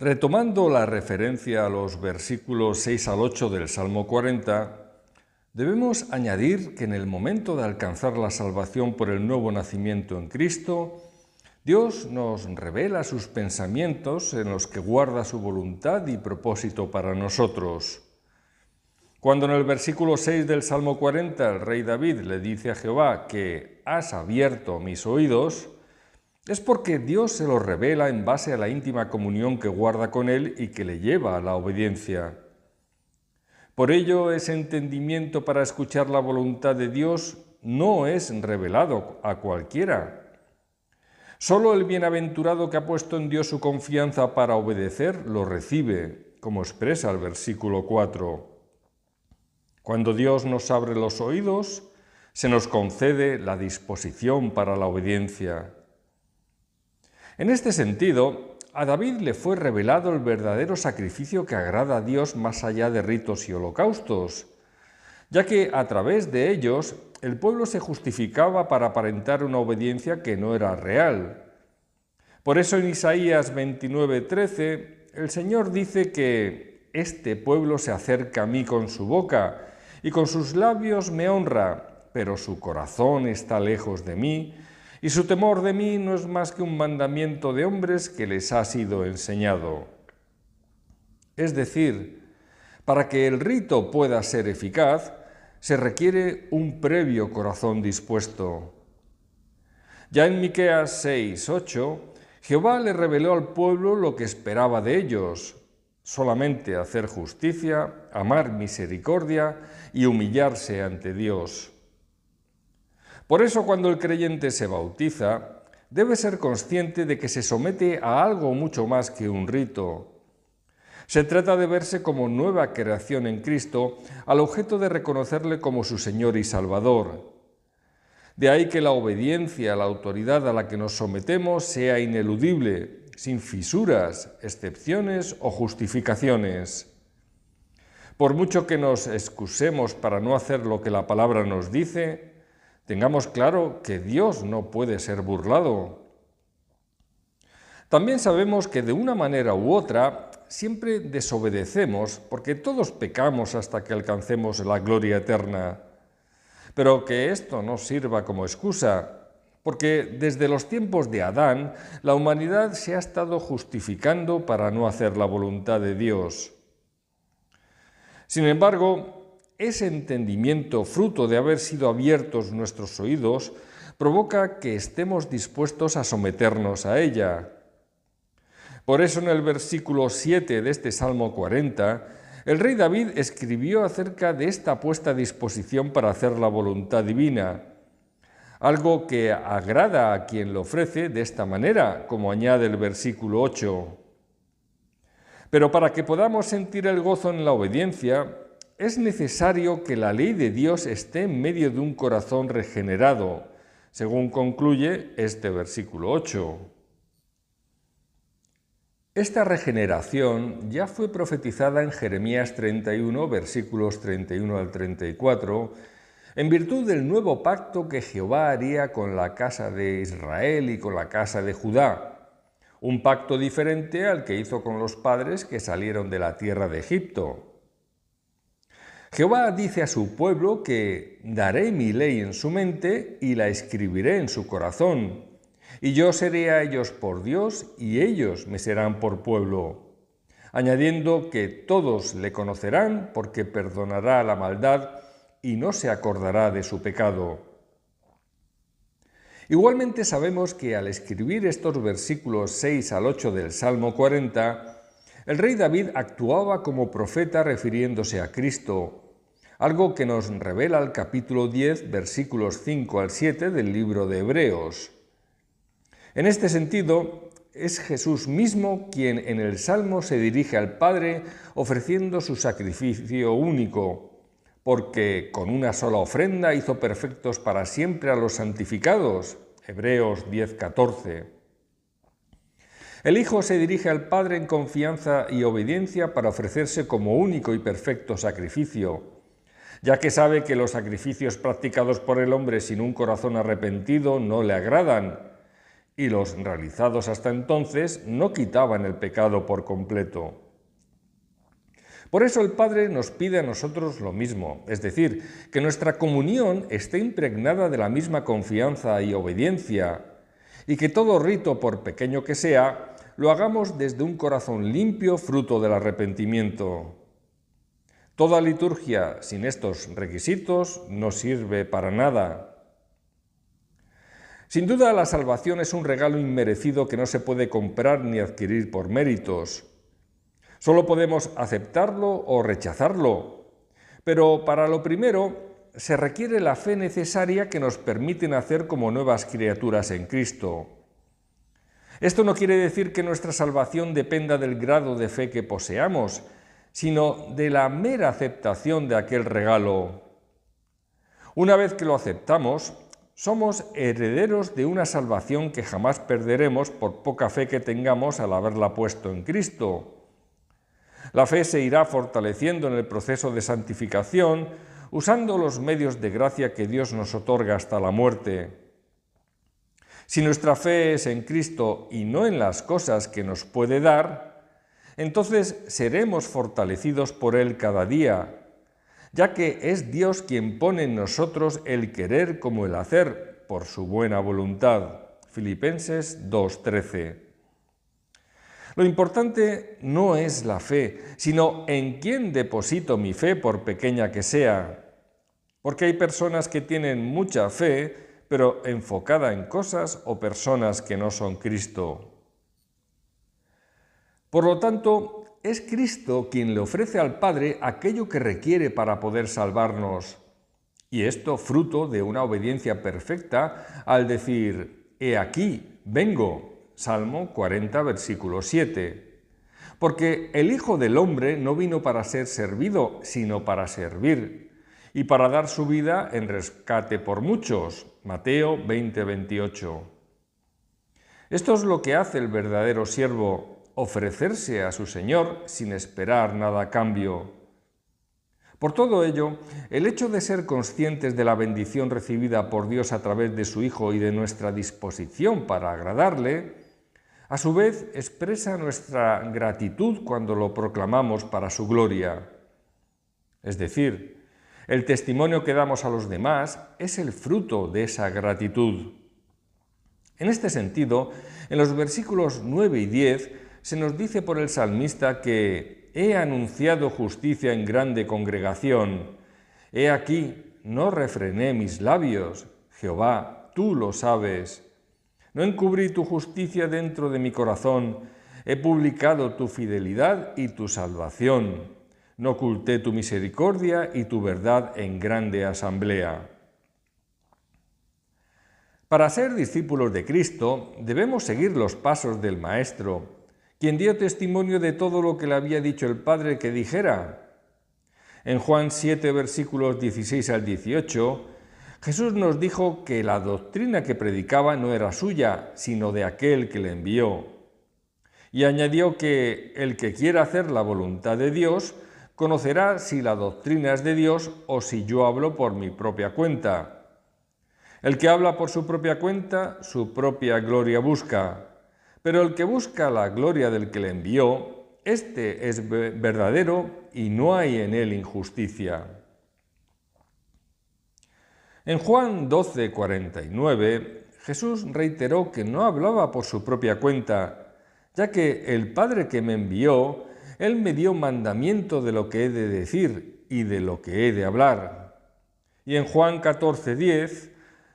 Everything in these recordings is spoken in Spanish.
Retomando la referencia a los versículos 6 al 8 del Salmo 40, debemos añadir que en el momento de alcanzar la salvación por el nuevo nacimiento en Cristo, Dios nos revela sus pensamientos en los que guarda su voluntad y propósito para nosotros. Cuando en el versículo 6 del Salmo 40 el rey David le dice a Jehová que has abierto mis oídos, es porque Dios se lo revela en base a la íntima comunión que guarda con Él y que le lleva a la obediencia. Por ello, ese entendimiento para escuchar la voluntad de Dios no es revelado a cualquiera. Solo el bienaventurado que ha puesto en Dios su confianza para obedecer lo recibe, como expresa el versículo 4. Cuando Dios nos abre los oídos, se nos concede la disposición para la obediencia. En este sentido, a David le fue revelado el verdadero sacrificio que agrada a Dios más allá de ritos y holocaustos, ya que a través de ellos el pueblo se justificaba para aparentar una obediencia que no era real. Por eso en Isaías 29:13 el Señor dice que este pueblo se acerca a mí con su boca y con sus labios me honra, pero su corazón está lejos de mí, y su temor de mí no es más que un mandamiento de hombres que les ha sido enseñado. Es decir, para que el rito pueda ser eficaz, se requiere un previo corazón dispuesto. Ya en Miqueas 6:8, Jehová le reveló al pueblo lo que esperaba de ellos: solamente hacer justicia, amar misericordia y humillarse ante Dios. Por eso, cuando el creyente se bautiza, debe ser consciente de que se somete a algo mucho más que un rito. Se trata de verse como nueva creación en Cristo, al objeto de reconocerle como su Señor y Salvador. De ahí que la obediencia a la autoridad a la que nos sometemos sea ineludible, sin fisuras, excepciones o justificaciones. Por mucho que nos excusemos para no hacer lo que la palabra nos dice, tengamos claro que Dios no puede ser burlado. También sabemos que de una manera u otra siempre desobedecemos porque todos pecamos hasta que alcancemos la gloria eterna. Pero que esto no sirva como excusa, porque desde los tiempos de Adán la humanidad se ha estado justificando para no hacer la voluntad de Dios. Sin embargo, ese entendimiento, fruto de haber sido abiertos nuestros oídos, provoca que estemos dispuestos a someternos a ella. Por eso en el versículo 7 de este Salmo 40, el rey David escribió acerca de esta puesta a disposición para hacer la voluntad divina, algo que agrada a quien lo ofrece de esta manera, como añade el versículo 8. Pero para que podamos sentir el gozo en la obediencia, es necesario que la ley de Dios esté en medio de un corazón regenerado, según concluye este versículo 8. Esta regeneración ya fue profetizada en Jeremías 31, versículos 31 al 34, en virtud del nuevo pacto que Jehová haría con la casa de Israel y con la casa de Judá, un pacto diferente al que hizo con los padres que salieron de la tierra de Egipto. Jehová dice a su pueblo que daré mi ley en su mente y la escribiré en su corazón, y yo seré a ellos por Dios y ellos me serán por pueblo, añadiendo que todos le conocerán porque perdonará la maldad y no se acordará de su pecado. Igualmente sabemos que al escribir estos versículos 6 al 8 del Salmo 40, el rey David actuaba como profeta refiriéndose a Cristo, algo que nos revela el capítulo 10, versículos 5 al 7 del libro de Hebreos. En este sentido, es Jesús mismo quien en el Salmo se dirige al Padre ofreciendo su sacrificio único, porque con una sola ofrenda hizo perfectos para siempre a los santificados. Hebreos 10:14. El Hijo se dirige al Padre en confianza y obediencia para ofrecerse como único y perfecto sacrificio, ya que sabe que los sacrificios practicados por el hombre sin un corazón arrepentido no le agradan, y los realizados hasta entonces no quitaban el pecado por completo. Por eso el Padre nos pide a nosotros lo mismo, es decir, que nuestra comunión esté impregnada de la misma confianza y obediencia, y que todo rito, por pequeño que sea, lo hagamos desde un corazón limpio, fruto del arrepentimiento. Toda liturgia sin estos requisitos no sirve para nada. Sin duda, la salvación es un regalo inmerecido que no se puede comprar ni adquirir por méritos. Solo podemos aceptarlo o rechazarlo, pero para lo primero se requiere la fe necesaria que nos permite nacer como nuevas criaturas en Cristo. Esto no quiere decir que nuestra salvación dependa del grado de fe que poseamos, sino de la mera aceptación de aquel regalo. Una vez que lo aceptamos, somos herederos de una salvación que jamás perderemos por poca fe que tengamos al haberla puesto en Cristo. La fe se irá fortaleciendo en el proceso de santificación, usando los medios de gracia que Dios nos otorga hasta la muerte. Si nuestra fe es en Cristo y no en las cosas que nos puede dar, entonces seremos fortalecidos por Él cada día, ya que es Dios quien pone en nosotros el querer como el hacer, por su buena voluntad. Filipenses 2:13. Lo importante no es la fe, sino en quién deposito mi fe, por pequeña que sea. Porque hay personas que tienen mucha fe, pero enfocada en cosas o personas que no son Cristo. Por lo tanto, es Cristo quien le ofrece al Padre aquello que requiere para poder salvarnos. Y esto fruto de una obediencia perfecta al decir, «He aquí, vengo». Salmo 40, versículo 7. Porque el Hijo del Hombre no vino para ser servido, sino para servir, y para dar su vida en rescate por muchos. Mateo 20, 28. Esto es lo que hace el verdadero siervo, ofrecerse a su Señor sin esperar nada a cambio. Por todo ello, el hecho de ser conscientes de la bendición recibida por Dios a través de su Hijo y de nuestra disposición para agradarle, a su vez expresa nuestra gratitud cuando lo proclamamos para su gloria. Es decir, el testimonio que damos a los demás es el fruto de esa gratitud. En este sentido, en los versículos 9 y 10 se nos dice por el salmista que «He anunciado justicia en grande congregación. He aquí, no refrené mis labios. Jehová, tú lo sabes. No encubrí tu justicia dentro de mi corazón. He publicado tu fidelidad y tu salvación. No oculté tu misericordia y tu verdad en grande asamblea». Para ser discípulos de Cristo, debemos seguir los pasos del Maestro, quien dio testimonio de todo lo que le había dicho el Padre que dijera. En Juan 7, versículos 16 al 18, Jesús nos dijo que la doctrina que predicaba no era suya, sino de aquel que le envió. Y añadió que el que quiera hacer la voluntad de Dios conocerá si la doctrina es de Dios o si yo hablo por mi propia cuenta. El que habla por su propia cuenta, su propia gloria busca, pero el que busca la gloria del que le envió, este es verdadero y no hay en él injusticia. En Juan 12, 49, Jesús reiteró que no hablaba por su propia cuenta, ya que el Padre que me envió, Él me dio mandamiento de lo que he de decir y de lo que he de hablar. Y en Juan 14, 10,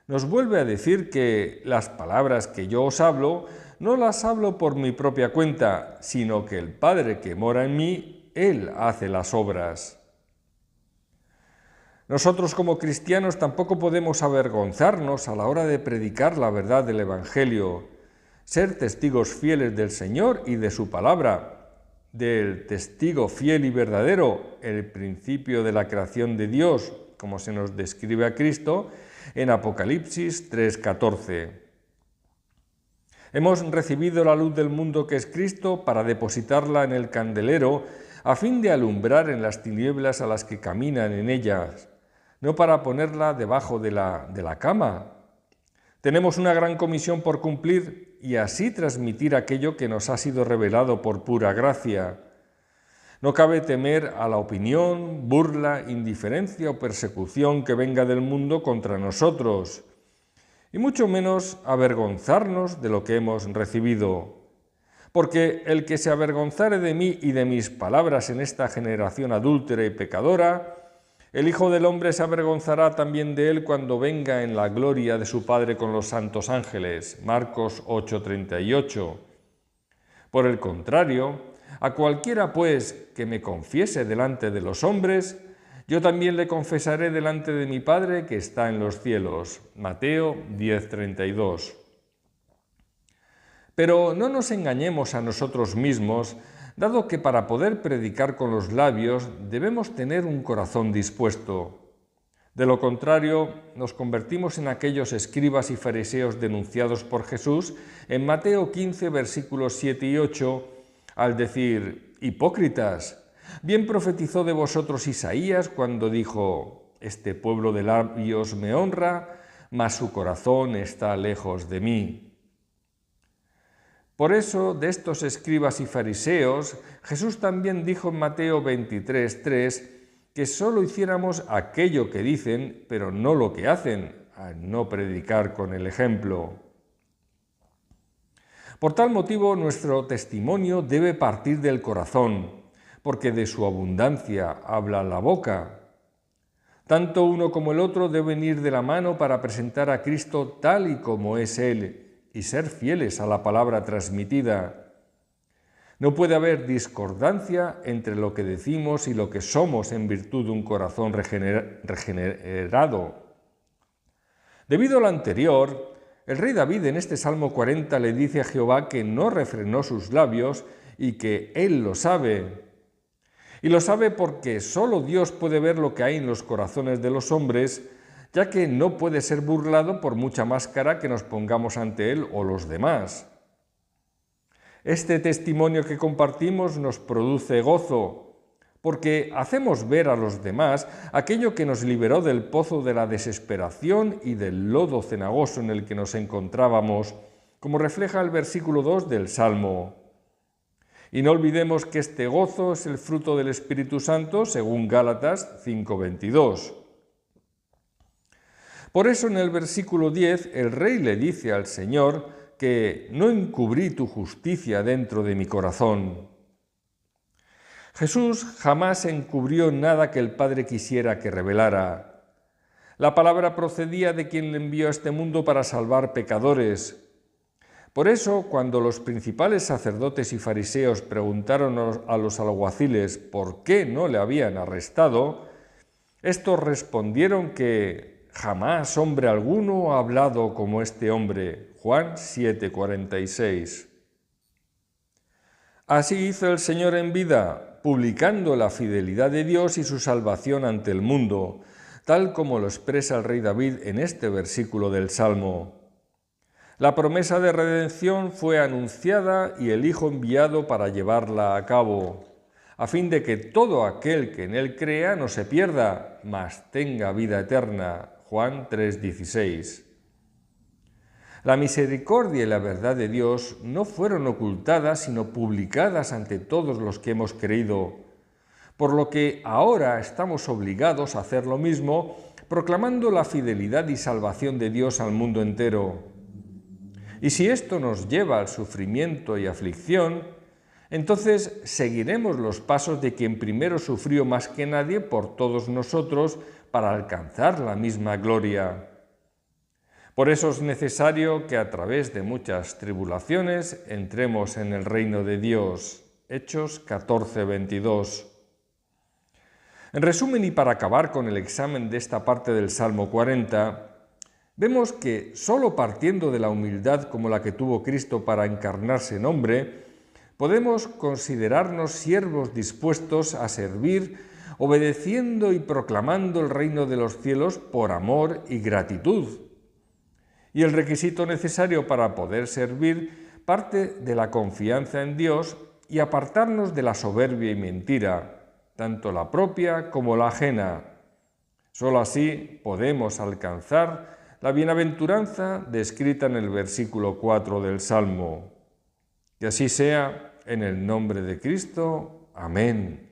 nos vuelve a decir que las palabras que yo os hablo, no las hablo por mi propia cuenta, sino que el Padre que mora en mí, Él hace las obras. Nosotros como cristianos tampoco podemos avergonzarnos a la hora de predicar la verdad del Evangelio, ser testigos fieles del Señor y de su palabra, del testigo fiel y verdadero, el principio de la creación de Dios, como se nos describe a Cristo en Apocalipsis 3:14. Hemos recibido la luz del mundo que es Cristo para depositarla en el candelero a fin de alumbrar en las tinieblas a las que caminan en ellas, no para ponerla debajo de la cama. Tenemos una gran comisión por cumplir y así transmitir aquello que nos ha sido revelado por pura gracia. No cabe temer a la opinión, burla, indiferencia o persecución que venga del mundo contra nosotros, y mucho menos avergonzarnos de lo que hemos recibido. Porque el que se avergonzare de mí y de mis palabras en esta generación adúltera y pecadora, el Hijo del Hombre se avergonzará también de él cuando venga en la gloria de su Padre con los santos ángeles. Marcos 8:38. Por el contrario, a cualquiera pues que me confiese delante de los hombres, yo también le confesaré delante de mi Padre que está en los cielos. Mateo 10:32. Pero no nos engañemos a nosotros mismos, dado que para poder predicar con los labios debemos tener un corazón dispuesto. De lo contrario, nos convertimos en aquellos escribas y fariseos denunciados por Jesús en Mateo 15, versículos 7 y 8, al decir: «Hipócritas, bien profetizó de vosotros Isaías cuando dijo: este pueblo de labios me honra, mas su corazón está lejos de mí». Por eso, de estos escribas y fariseos, Jesús también dijo en Mateo 23:3 que solo hiciéramos aquello que dicen, pero no lo que hacen, al no predicar con el ejemplo. Por tal motivo, nuestro testimonio debe partir del corazón, porque de su abundancia habla la boca. Tanto uno como el otro deben ir de la mano para presentar a Cristo tal y como es Él, y ser fieles a la palabra transmitida. No puede haber discordancia entre lo que decimos y lo que somos en virtud de un corazón regenerado. Debido a lo anterior, el rey David en este Salmo 40 le dice a Jehová que no refrenó sus labios y que Él lo sabe. Y lo sabe porque solo Dios puede ver lo que hay en los corazones de los hombres, ya que no puede ser burlado por mucha máscara que nos pongamos ante Él o los demás. Este testimonio que compartimos nos produce gozo, porque hacemos ver a los demás aquello que nos liberó del pozo de la desesperación y del lodo cenagoso en el que nos encontrábamos, como refleja el versículo 2 del Salmo. Y no olvidemos que este gozo es el fruto del Espíritu Santo, según Gálatas 5:22. Por eso en el versículo 10 el rey le dice al Señor que no encubrí tu justicia dentro de mi corazón. Jesús jamás encubrió nada que el Padre quisiera que revelara. La palabra procedía de quien le envió a este mundo para salvar pecadores. Por eso, cuando los principales sacerdotes y fariseos preguntaron a los alguaciles por qué no le habían arrestado, estos respondieron que jamás hombre alguno ha hablado como este hombre. Juan 7:46. Así hizo el Señor en vida, publicando la fidelidad de Dios y su salvación ante el mundo, tal como lo expresa el rey David en este versículo del Salmo. La promesa de redención fue anunciada y el Hijo enviado para llevarla a cabo, a fin de que todo aquel que en Él crea no se pierda, mas tenga vida eterna. Juan 3:16. La misericordia y la verdad de Dios no fueron ocultadas, sino publicadas ante todos los que hemos creído, por lo que ahora estamos obligados a hacer lo mismo, proclamando la fidelidad y salvación de Dios al mundo entero. Y si esto nos lleva al sufrimiento y aflicción, entonces seguiremos los pasos de quien primero sufrió más que nadie por todos nosotros para alcanzar la misma gloria. Por eso es necesario que a través de muchas tribulaciones entremos en el reino de Dios. Hechos 14:22. En resumen, y para acabar con el examen de esta parte del Salmo 40, vemos que solo partiendo de la humildad como la que tuvo Cristo para encarnarse en hombre, podemos considerarnos siervos dispuestos a servir, obedeciendo y proclamando el reino de los cielos por amor y gratitud. Y el requisito necesario para poder servir parte de la confianza en Dios y apartarnos de la soberbia y mentira, tanto la propia como la ajena. Solo así podemos alcanzar la bienaventuranza descrita en el versículo 4 del Salmo. Que así sea, en el nombre de Cristo. Amén.